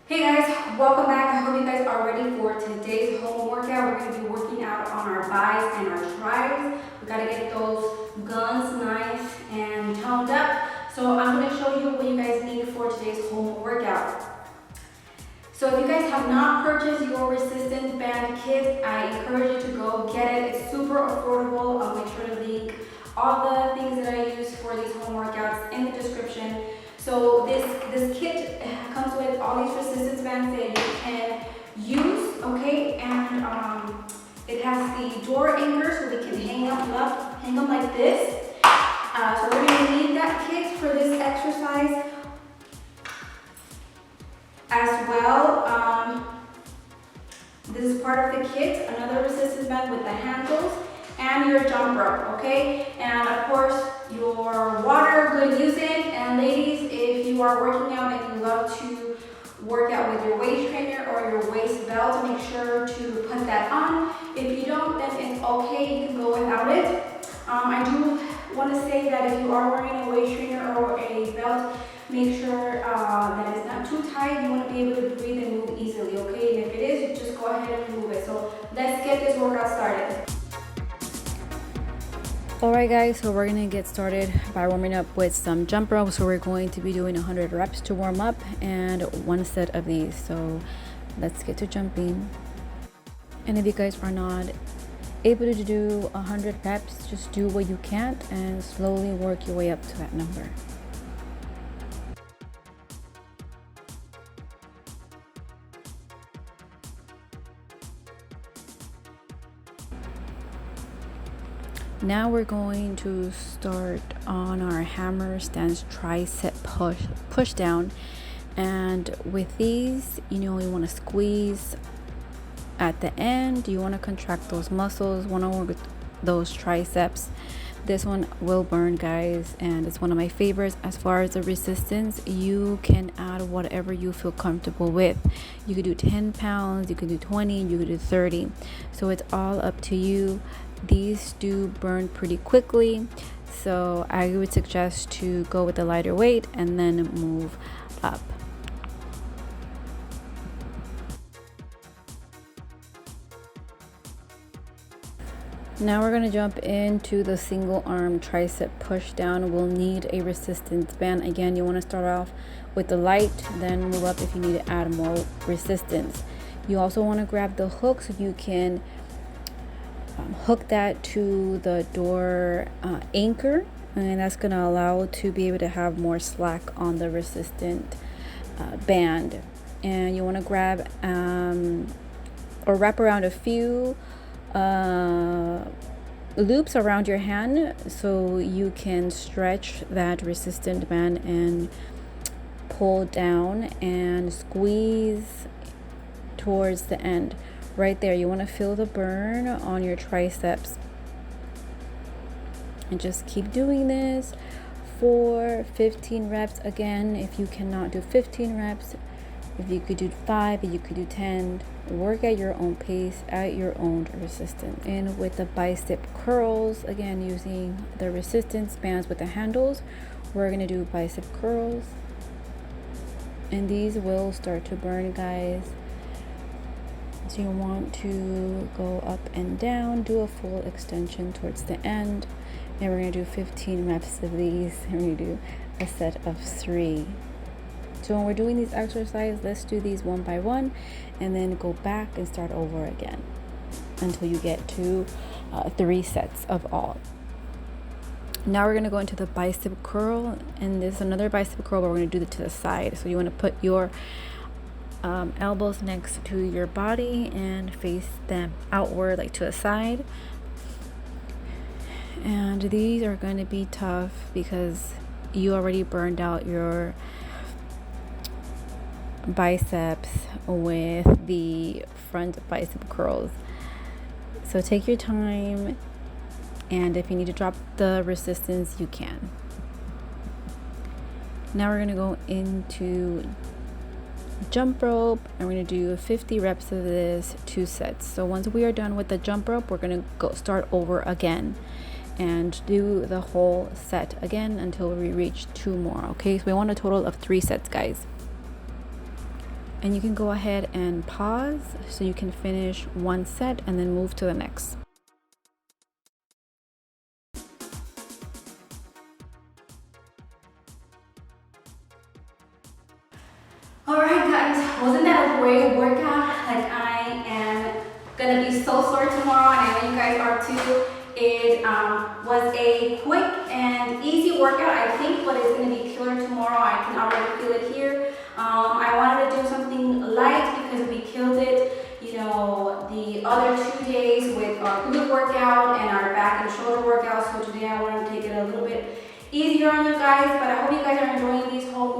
Hey guys, welcome back. I hope you guys are ready for today's home workout. We're going to be working out on our biceps and our triceps. We got to get those guns nice and toned up. So I'm going to show you what you guys need for today's home workout. So if you guys have not purchased your resistance band kit, I encourage you to go get it. It's super affordable. I'll make sure to link all the things that I use for these home workouts in the description. So this kit comes with all these resistance bands that you can use, okay? And it has the door anchors so we can hang them like this. So we're gonna need that kit for this exercise as well. This is part of the kit, another resistance band with the handles and your jump rope, okay? And of course, your water, good usage. And ladies, if you are working out and you love to work out with your waist trainer or your waist belt, make sure to put that on. If you don't, then it's okay, you can go without it. I do want to say that if you are wearing a waist trainer or a belt, make sure that it's not too tight. You want to be able to breathe and move easily, okay? And if it is, you just go ahead and move it. So let's get this workout started. Alright guys, so we're going to get started by warming up with some jump ropes. So we're going to be doing 100 reps to warm up and one set of these. So let's get to jumping. And if you guys are not able to do 100 reps, just do what you can and slowly work your way up to that number. Now we're going to start on our hammer stance tricep push down, and with these, you want to squeeze at the end. You want to contract those muscles, want to work with those triceps. This one will burn, guys, and it's one of my favorites. As far as the resistance, you can add whatever you feel comfortable with. You could do 10 pounds, you could do 20, you could do 30, so it's all up to you. These do burn pretty quickly, so I would suggest to go with the lighter weight and then move up. Now we're going to jump into the single arm tricep push down. We'll need a resistance band. Again, you want to start off with the light, then move up if you need to add more resistance. You also want to grab the hook so you can hook that to the door anchor, and that's going to allow to be able to have more slack on the resistant band. And you want to grab or wrap around a few loops around your hand so you can stretch that resistant band and pull down and squeeze towards the end. Right there, you want to feel the burn on your triceps, and just keep doing this for 15 reps. Again, if you cannot do 15 reps, if you could do 5, if you could do 10, work at your own pace, at your own resistance. And with the bicep curls, again, using the resistance bands with the handles, we're going to do bicep curls, and these will start to burn, guys. So you want to go up and down, do a full extension towards the end, and we're going to do 15 reps of these, and we're going to do a set of 3. So when we're doing these exercises, let's do these one by one and then go back and start over again until you get to 3 sets of all. Now we're going to go into the bicep curl, and this is another bicep curl, but we're going to do it to the side. So you want to put your elbows next to your body and face them outward, like to the side. And these are going to be tough because you already burned out your biceps with the front bicep curls. So take your time, and if you need to drop the resistance, you can. Now we're going to go into jump rope, and we're going to do 50 reps of this, 2 sets. So once we are done with the jump rope, we're going to go start over again and do the whole set again until we reach 2 more. Okay, so we want a total of 3 sets, guys. And you can go ahead and pause so you can finish one set and then move to the next. Alright guys, wasn't that a great workout? Like, I am gonna be so sore tomorrow, and I know you guys are too. It was a quick and easy workout, I think, but it's gonna be killer tomorrow. I can already feel it here. I wanted to do something light because we killed it, you know, the other 2 days with our glute workout and our back and shoulder workout. So today I wanted to take it a little bit easier on you guys, but I hope you guys are enjoying these home